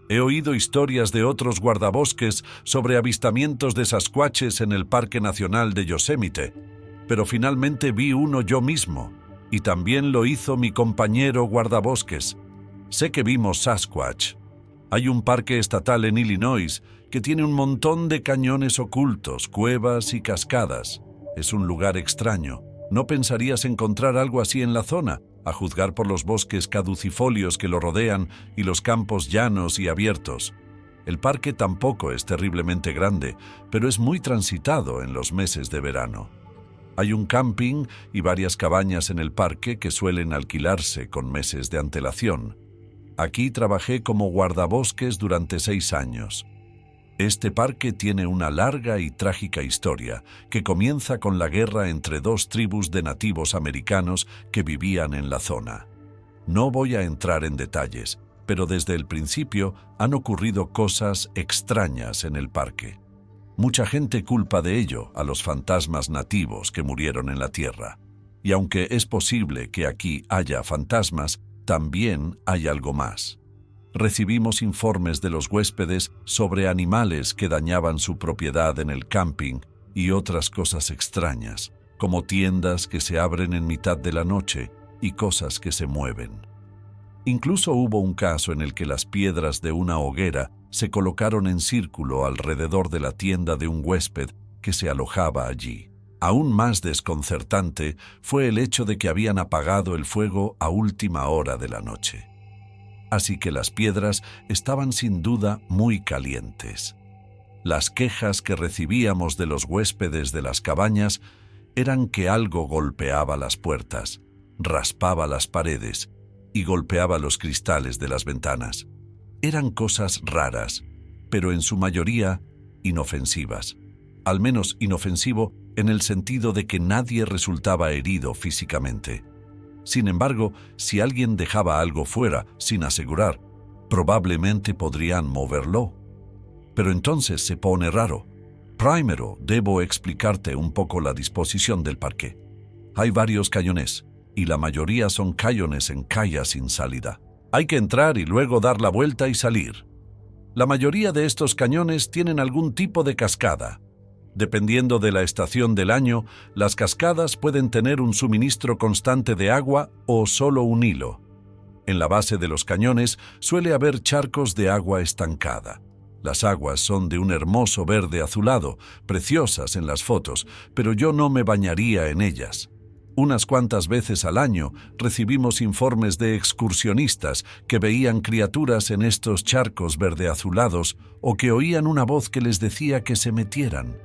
He oído historias de otros guardabosques sobre avistamientos de sascuaches en el Parque Nacional de Yosemite, pero finalmente vi uno yo mismo, y también lo hizo mi compañero guardabosques. Sé que vimos Sasquatch. Hay un parque estatal en Illinois que tiene un montón de cañones ocultos, cuevas y cascadas. Es un lugar extraño. No pensarías encontrar algo así en la zona, a juzgar por los bosques caducifolios que lo rodean y los campos llanos y abiertos. El parque tampoco es terriblemente grande, pero es muy transitado en los meses de verano. Hay un camping y varias cabañas en el parque que suelen alquilarse con meses de antelación. Aquí trabajé como guardabosques durante 6 años. Este parque tiene una larga y trágica historia que comienza con la guerra entre 2 tribus de nativos americanos que vivían en la zona. No voy a entrar en detalles, pero desde el principio han ocurrido cosas extrañas en el parque. Mucha gente culpa de ello a los fantasmas nativos que murieron en la tierra. Y aunque es posible que aquí haya fantasmas, también hay algo más. Recibimos informes de los huéspedes sobre animales que dañaban su propiedad en el camping y otras cosas extrañas, como tiendas que se abren en mitad de la noche y cosas que se mueven. Incluso hubo un caso en el que las piedras de una hoguera se colocaron en círculo alrededor de la tienda de un huésped que se alojaba allí. Aún más desconcertante fue el hecho de que habían apagado el fuego a última hora de la noche. Así que las piedras estaban sin duda muy calientes. Las quejas que recibíamos de los huéspedes de las cabañas eran que algo golpeaba las puertas, raspaba las paredes y golpeaba los cristales de las ventanas. Eran cosas raras, pero en su mayoría inofensivas. Al menos inofensivo en el sentido de que nadie resultaba herido físicamente. Sin embargo, si alguien dejaba algo fuera sin asegurar, probablemente podrían moverlo. Pero entonces se pone raro. Primero, debo explicarte un poco la disposición del parque. Hay varios cañones, y la mayoría son cañones en calles sin salida. Hay que entrar y luego dar la vuelta y salir. La mayoría de estos cañones tienen algún tipo de cascada. Dependiendo de la estación del año, las cascadas pueden tener un suministro constante de agua o solo un hilo. En la base de los cañones suele haber charcos de agua estancada. Las aguas son de un hermoso verde azulado, preciosas en las fotos, pero yo no me bañaría en ellas. Unas cuantas veces al año recibimos informes de excursionistas que veían criaturas en estos charcos verde azulados o que oían una voz que les decía que se metieran.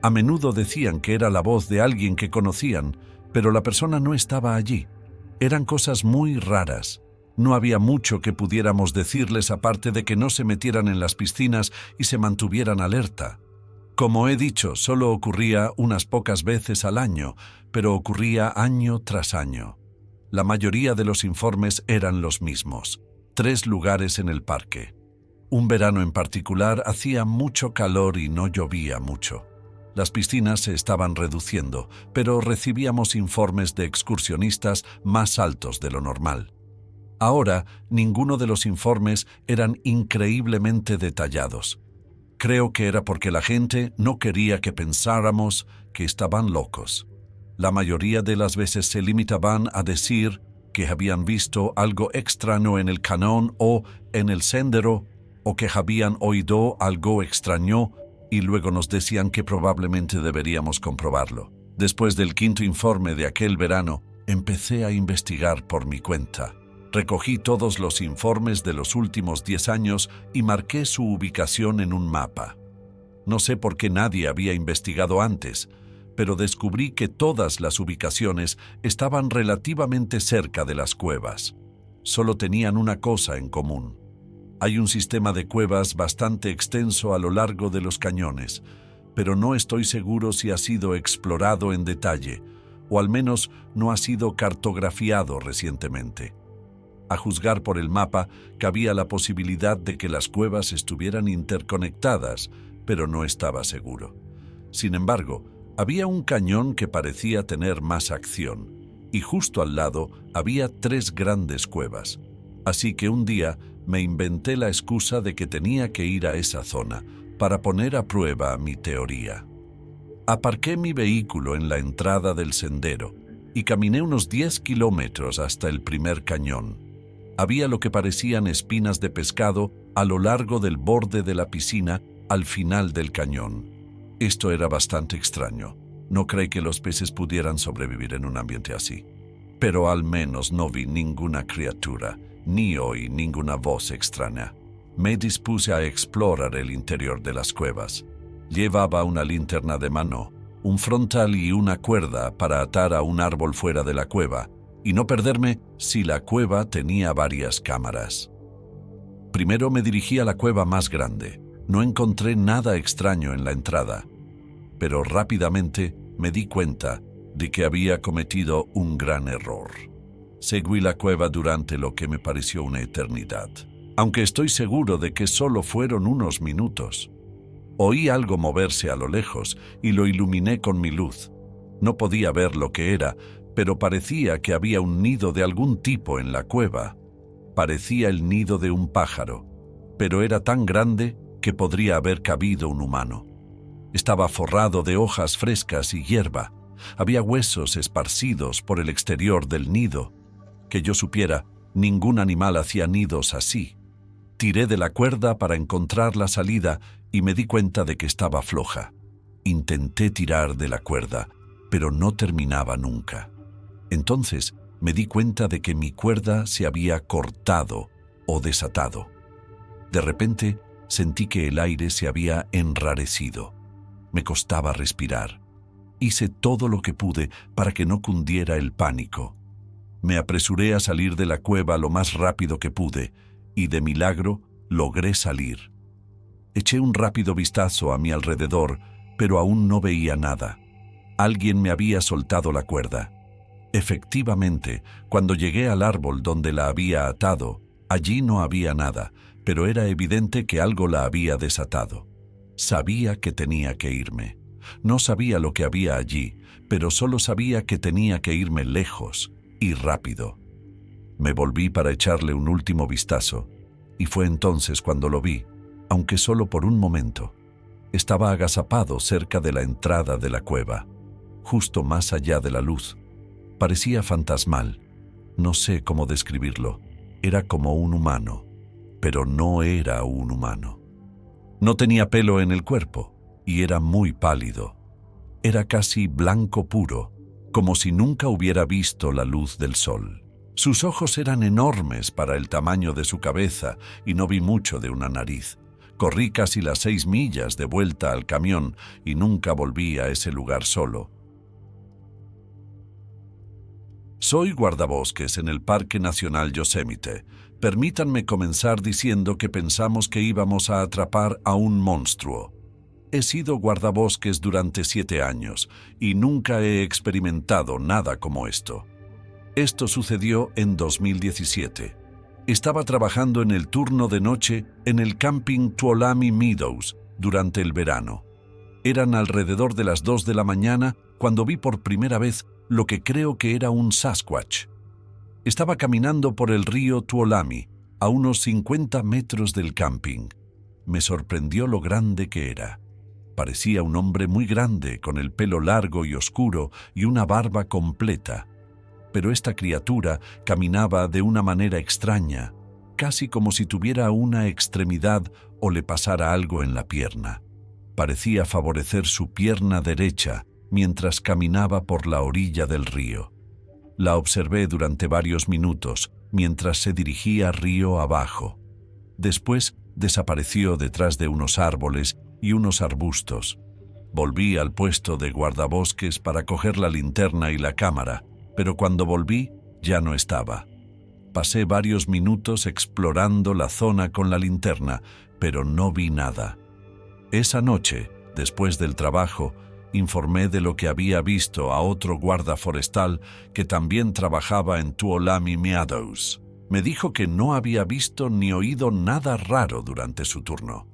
A menudo decían que era la voz de alguien que conocían, pero la persona no estaba allí. Eran cosas muy raras. No había mucho que pudiéramos decirles aparte de que no se metieran en las piscinas y se mantuvieran alerta. Como he dicho, solo ocurría unas pocas veces al año, pero ocurría año tras año. La mayoría de los informes eran los mismos. 3 lugares en el parque. Un verano en particular hacía mucho calor y no llovía mucho. Las piscinas se estaban reduciendo, pero recibíamos informes de excursionistas más altos de lo normal. Ahora, ninguno de los informes eran increíblemente detallados. Creo que era porque la gente no quería que pensáramos que estaban locos. La mayoría de las veces se limitaban a decir que habían visto algo extraño en el cañón o en el sendero, o que habían oído algo extraño, y luego nos decían que probablemente deberíamos comprobarlo. Después del 5º informe de aquel verano, empecé a investigar por mi cuenta. Recogí todos los informes de los últimos 10 años y marqué su ubicación en un mapa. No sé por qué nadie había investigado antes, pero descubrí que todas las ubicaciones estaban relativamente cerca de las cuevas. Solo tenían una cosa en común. Hay un sistema de cuevas bastante extenso a lo largo de los cañones, pero no estoy seguro si ha sido explorado en detalle, o al menos no ha sido cartografiado recientemente. A juzgar por el mapa, cabía la posibilidad de que las cuevas estuvieran interconectadas, pero no estaba seguro. Sin embargo, había un cañón que parecía tener más acción, y justo al lado había 3 grandes cuevas. Así que un día me inventé la excusa de que tenía que ir a esa zona para poner a prueba mi teoría. Aparqué mi vehículo en la entrada del sendero y caminé unos 10 kilómetros hasta el primer cañón. Había lo que parecían espinas de pescado a lo largo del borde de la piscina al final del cañón. Esto era bastante extraño. No creí que los peces pudieran sobrevivir en un ambiente así. Pero al menos no vi ninguna criatura, ni oí ninguna voz extraña. Me dispuse a explorar el interior de las cuevas. Llevaba una linterna de mano, un frontal y una cuerda para atar a un árbol fuera de la cueva, y no perderme si la cueva tenía varias cámaras. Primero me dirigí a la cueva más grande. No encontré nada extraño en la entrada, pero rápidamente me di cuenta de que había cometido un gran error. Seguí la cueva durante lo que me pareció una eternidad, aunque estoy seguro de que solo fueron unos minutos. Oí algo moverse a lo lejos y lo iluminé con mi luz. No podía ver lo que era, pero parecía que había un nido de algún tipo en la cueva. Parecía el nido de un pájaro, pero era tan grande que podría haber cabido un humano. Estaba forrado de hojas frescas y hierba. Había huesos esparcidos por el exterior del nido. Que yo supiera, ningún animal hacía nidos así. Tiré de la cuerda para encontrar la salida y me di cuenta de que estaba floja. Intenté tirar de la cuerda, pero no terminaba nunca. Entonces me di cuenta de que mi cuerda se había cortado o desatado. De repente sentí que el aire se había enrarecido. Me costaba respirar. Hice todo lo que pude para que no cundiera el pánico. Me apresuré a salir de la cueva lo más rápido que pude, y de milagro logré salir. Eché un rápido vistazo a mi alrededor, pero aún no veía nada. Alguien me había soltado la cuerda. Efectivamente, cuando llegué al árbol donde la había atado, allí no había nada, pero era evidente que algo la había desatado. Sabía que tenía que irme. No sabía lo que había allí, pero solo sabía que tenía que irme lejos y rápido. Me volví para echarle un último vistazo, y fue entonces cuando lo vi, aunque solo por un momento. Estaba agazapado cerca de la entrada de la cueva, justo más allá de la luz. Parecía fantasmal. No sé cómo describirlo. Era como un humano, pero no era un humano. No tenía pelo en el cuerpo y era muy pálido. Era casi blanco puro, como si nunca hubiera visto la luz del sol. Sus ojos eran enormes para el tamaño de su cabeza y no vi mucho de una nariz. Corrí casi las 6 millas de vuelta al camión y nunca volví a ese lugar solo. Soy guardabosques en el Parque Nacional Yosemite. Permítanme comenzar diciendo que pensamos que íbamos a atrapar a un monstruo. He sido guardabosques durante 7 años y nunca he experimentado nada como esto. Esto sucedió en 2017. Estaba trabajando en el turno de noche en el camping Tuolumne Meadows durante el verano. Eran alrededor de las 2 de la mañana cuando vi por primera vez lo que creo que era un Sasquatch. Estaba caminando por el río Tuolumne, a unos 50 metros del camping. Me sorprendió lo grande que era. Parecía un hombre muy grande, con el pelo largo y oscuro y una barba completa. Pero esta criatura caminaba de una manera extraña, casi como si tuviera una extremidad o le pasara algo en la pierna. Parecía favorecer su pierna derecha mientras caminaba por la orilla del río. La observé durante varios minutos mientras se dirigía río abajo. Después desapareció detrás de unos árboles y unos arbustos. Volví al puesto de guardabosques para coger la linterna y la cámara, pero cuando volví ya no estaba. Pasé varios minutos explorando la zona con la linterna, pero no vi nada. Esa noche, después del trabajo, informé de lo que había visto a otro guarda forestal que también trabajaba en Tuolumne Meadows. Me dijo que no había visto ni oído nada raro durante su turno.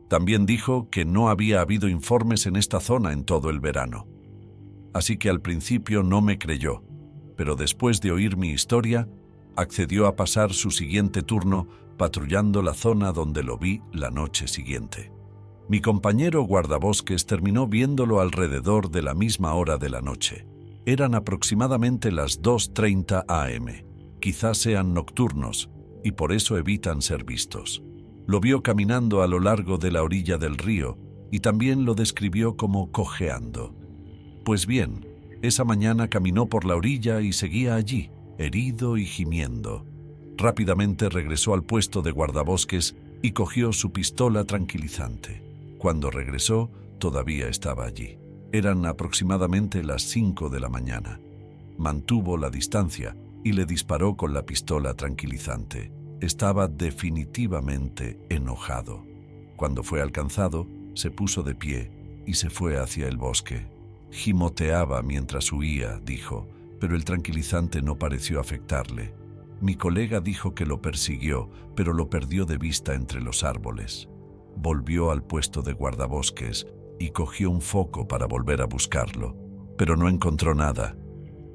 También dijo que no había habido informes en esta zona en todo el verano. Así que al principio no me creyó, pero después de oír mi historia, accedió a pasar su siguiente turno patrullando la zona donde lo vi la noche siguiente. Mi compañero guardabosques terminó viéndolo alrededor de la misma hora de la noche. Eran aproximadamente las 2:30 am. Quizás sean nocturnos y por eso evitan ser vistos. Lo vio caminando a lo largo de la orilla del río y también lo describió como cojeando. Pues bien, esa mañana caminó por la orilla y seguía allí, herido y gimiendo. Rápidamente regresó al puesto de guardabosques y cogió su pistola tranquilizante. Cuando regresó, todavía estaba allí. Eran aproximadamente las 5 de la mañana. Mantuvo la distancia y le disparó con la pistola tranquilizante. Estaba definitivamente enojado. Cuando fue alcanzado, se puso de pie y se fue hacia el bosque. Gimoteaba mientras huía, dijo, pero el tranquilizante no pareció afectarle. Mi colega dijo que lo persiguió, pero lo perdió de vista entre los árboles. Volvió al puesto de guardabosques y cogió un foco para volver a buscarlo, pero no encontró nada.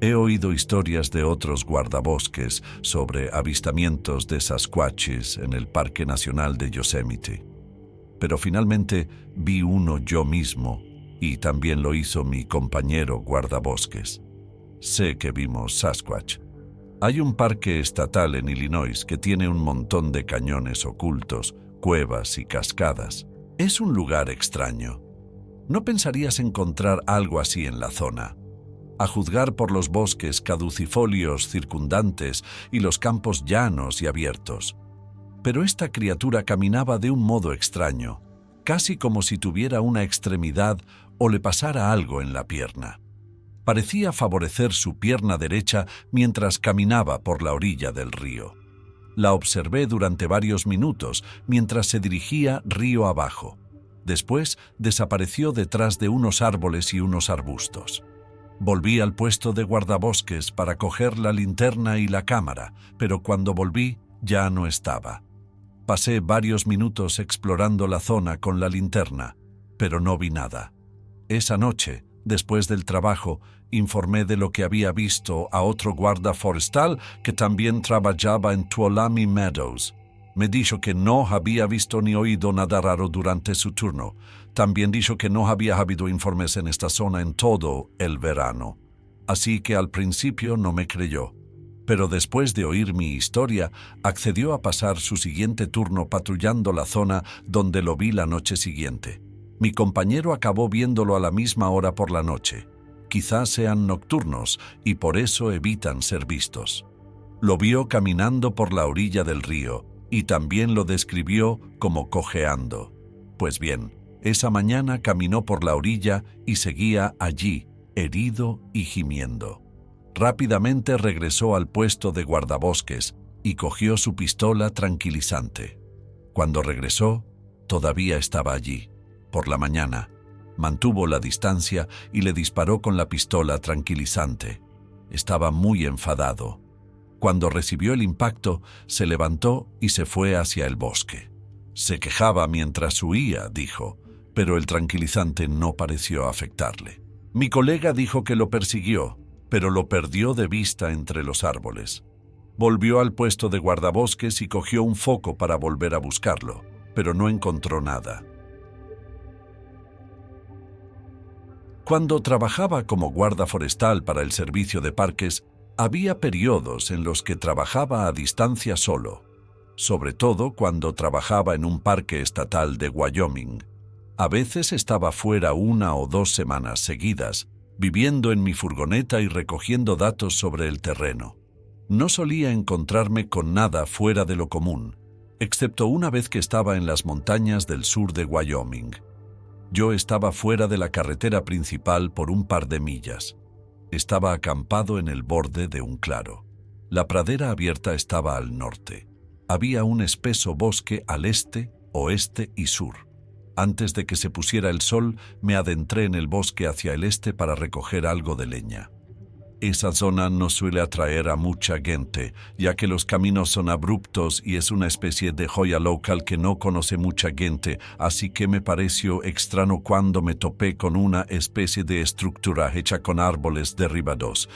He oído historias de otros guardabosques sobre avistamientos de sasquatches en el Parque Nacional de Yosemite, pero finalmente vi uno yo mismo y también lo hizo mi compañero guardabosques. Sé que vimos Sasquatch. Hay un parque estatal en Illinois que tiene un montón de cañones ocultos, cuevas y cascadas. Es un lugar extraño. No pensarías encontrar algo así en la zona. A juzgar por los bosques caducifolios circundantes y los campos llanos y abiertos. Pero esta criatura caminaba de un modo extraño, casi como si tuviera una extremidad o le pasara algo en la pierna. Parecía favorecer su pierna derecha mientras caminaba por la orilla del río. La observé durante varios minutos mientras se dirigía río abajo. Después desapareció detrás de unos árboles y unos arbustos. Volví al puesto de guardabosques para coger la linterna y la cámara, pero cuando volví ya no estaba. Pasé varios minutos explorando la zona con la linterna, pero no vi nada. Esa noche, después del trabajo, informé de lo que había visto a otro guarda forestal que también trabajaba en Tuolumne Meadows. Me dijo que no había visto ni oído nada raro durante su turno. También dijo que no había habido informes en esta zona en todo el verano. Así que al principio no me creyó. Pero después de oír mi historia, accedió a pasar su siguiente turno patrullando la zona donde lo vi la noche siguiente. Mi compañero acabó viéndolo a la misma hora por la noche. Quizás sean nocturnos y por eso evitan ser vistos. Lo vio caminando por la orilla del río y también lo describió como cojeando. Pues bien, esa mañana caminó por la orilla y seguía allí, herido y gimiendo. Rápidamente regresó al puesto de guardabosques y cogió su pistola tranquilizante. Cuando regresó, todavía estaba allí. Por la mañana, mantuvo la distancia y le disparó con la pistola tranquilizante. Estaba muy enfadado. Cuando recibió el impacto, se levantó y se fue hacia el bosque. Se quejaba mientras huía, dijo, pero el tranquilizante no pareció afectarle. Mi colega dijo que lo persiguió, pero lo perdió de vista entre los árboles. Volvió al puesto de guardabosques y cogió un foco para volver a buscarlo, pero no encontró nada. Cuando trabajaba como guarda forestal para el servicio de parques, había periodos en los que trabajaba a distancia solo, sobre todo cuando trabajaba en un parque estatal de Wyoming. A veces estaba fuera 1 o 2 semanas seguidas, viviendo en mi furgoneta y recogiendo datos sobre el terreno. No solía encontrarme con nada fuera de lo común, excepto una vez que estaba en las montañas del sur de Wyoming. Yo estaba fuera de la carretera principal por un par de millas. Estaba acampado en el borde de un claro. La pradera abierta estaba al norte. Había un espeso bosque al este, oeste y sur. Antes de que se pusiera el sol, me adentré en el bosque hacia el este para recoger algo de leña. Esa zona no suele atraer a mucha gente, ya que los caminos son abruptos y es una especie de joya local que no conoce mucha gente, así que me pareció extraño cuando me topé con una especie de estructura hecha con árboles derribados.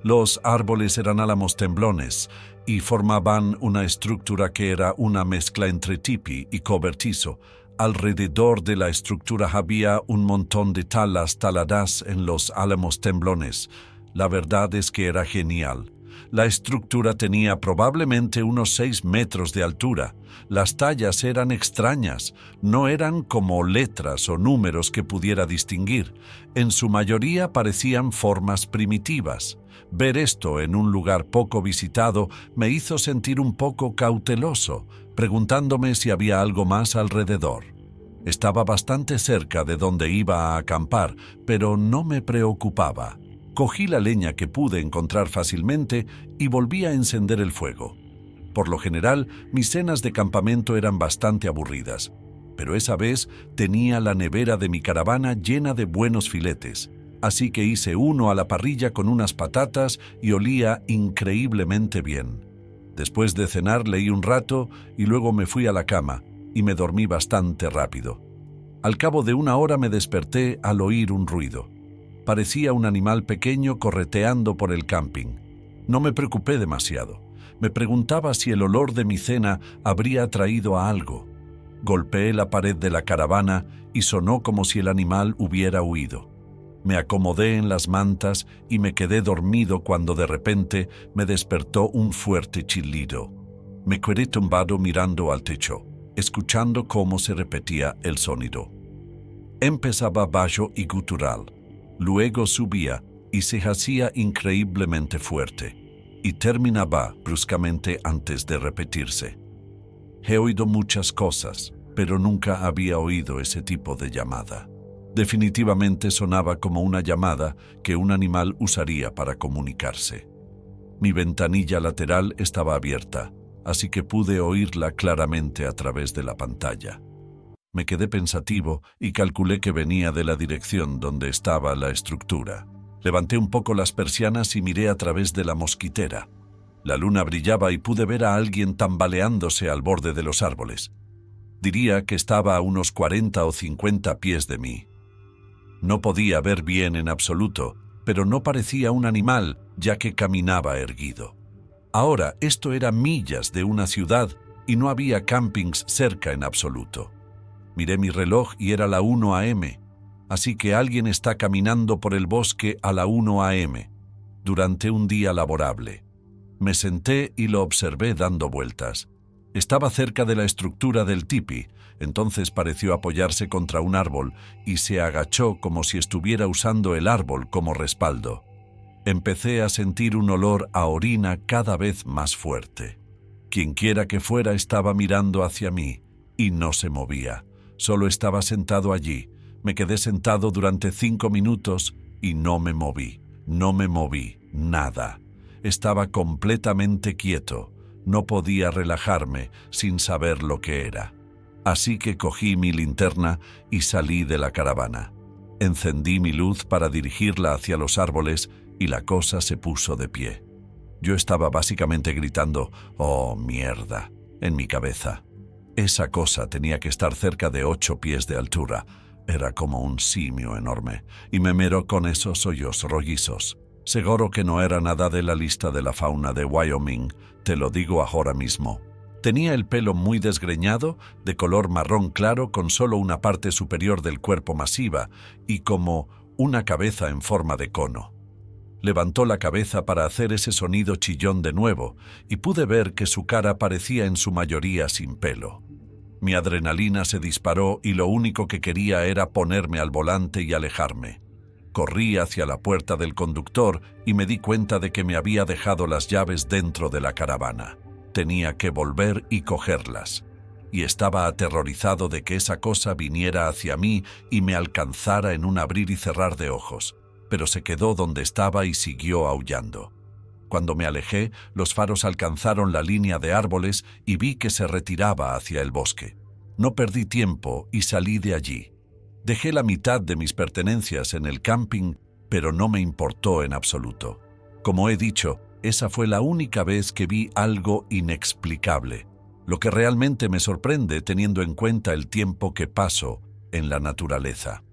Los árboles eran álamos temblones, y formaban una estructura que era una mezcla entre tipi y cobertizo. Alrededor de la estructura había un montón de talas taladas en los álamos temblones. La verdad es que era genial. La estructura tenía probablemente unos 6 metros de altura. Las tallas eran extrañas, no eran como letras o números que pudiera distinguir. En su mayoría parecían formas primitivas. Ver esto en un lugar poco visitado me hizo sentir un poco cauteloso, preguntándome si había algo más alrededor. Estaba bastante cerca de donde iba a acampar, pero no me preocupaba. Cogí la leña que pude encontrar fácilmente y volví a encender el fuego. Por lo general, mis cenas de campamento eran bastante aburridas, pero esa vez tenía la nevera de mi caravana llena de buenos filetes, así que hice uno a la parrilla con unas patatas y olía increíblemente bien. Después de cenar leí un rato y luego me fui a la cama y me dormí bastante rápido. Al cabo de 1 hora me desperté al oír un ruido. Parecía un animal pequeño correteando por el camping. No me preocupé demasiado. Me preguntaba si el olor de mi cena habría atraído a algo. Golpeé la pared de la caravana y sonó como si el animal hubiera huido. Me acomodé en las mantas y me quedé dormido cuando de repente me despertó un fuerte chillido. Me quedé tumbado mirando al techo, escuchando cómo se repetía el sonido. Empezaba bajo y gutural. Luego subía y se hacía increíblemente fuerte, y terminaba bruscamente antes de repetirse. He oído muchas cosas, pero nunca había oído ese tipo de llamada. Definitivamente sonaba como una llamada que un animal usaría para comunicarse. Mi ventanilla lateral estaba abierta, así que pude oírla claramente a través de la pantalla. Me quedé pensativo y calculé que venía de la dirección donde estaba la estructura. Levanté un poco las persianas y miré a través de la mosquitera. La luna brillaba y pude ver a alguien tambaleándose al borde de los árboles. Diría que estaba a unos 40 o 50 pies de mí. No podía ver bien en absoluto, pero no parecía un animal, ya que caminaba erguido. Ahora, esto era millas de una ciudad y no había campings cerca en absoluto. Miré mi reloj y era la 1 a.m., así que alguien está caminando por el bosque a la 1 a.m., durante un día laborable. Me senté y lo observé dando vueltas. Estaba cerca de la estructura del tipi, entonces pareció apoyarse contra un árbol y se agachó como si estuviera usando el árbol como respaldo. Empecé a sentir un olor a orina cada vez más fuerte. Quienquiera que fuera estaba mirando hacia mí y no se movía. Solo estaba sentado allí. Me quedé sentado durante 5 minutos y no me moví, nada. Estaba completamente quieto. No podía relajarme sin saber lo que era. Así que cogí mi linterna y salí de la caravana. Encendí mi luz para dirigirla hacia los árboles y la cosa se puso de pie. Yo estaba básicamente gritando, «¡Oh, mierda!», en mi cabeza. Esa cosa tenía que estar cerca de 8 pies de altura. Era como un simio enorme, y me miró con esos ojos rollizos. Seguro que no era nada de la lista de la fauna de Wyoming, te lo digo ahora mismo. Tenía el pelo muy desgreñado, de color marrón claro con solo una parte superior del cuerpo masiva y como una cabeza en forma de cono. Levantó la cabeza para hacer ese sonido chillón de nuevo y pude ver que su cara parecía en su mayoría sin pelo. Mi adrenalina se disparó y lo único que quería era ponerme al volante y alejarme. Corrí hacia la puerta del conductor y me di cuenta de que me había dejado las llaves dentro de la caravana. Tenía que volver y cogerlas. Y estaba aterrorizado de que esa cosa viniera hacia mí y me alcanzara en un abrir y cerrar de ojos. Pero se quedó donde estaba y siguió aullando. Cuando me alejé, los faros alcanzaron la línea de árboles y vi que se retiraba hacia el bosque. No perdí tiempo y salí de allí. Dejé la mitad de mis pertenencias en el camping, pero no me importó en absoluto. Como he dicho, esa fue la única vez que vi algo inexplicable, lo que realmente me sorprende teniendo en cuenta el tiempo que paso en la naturaleza.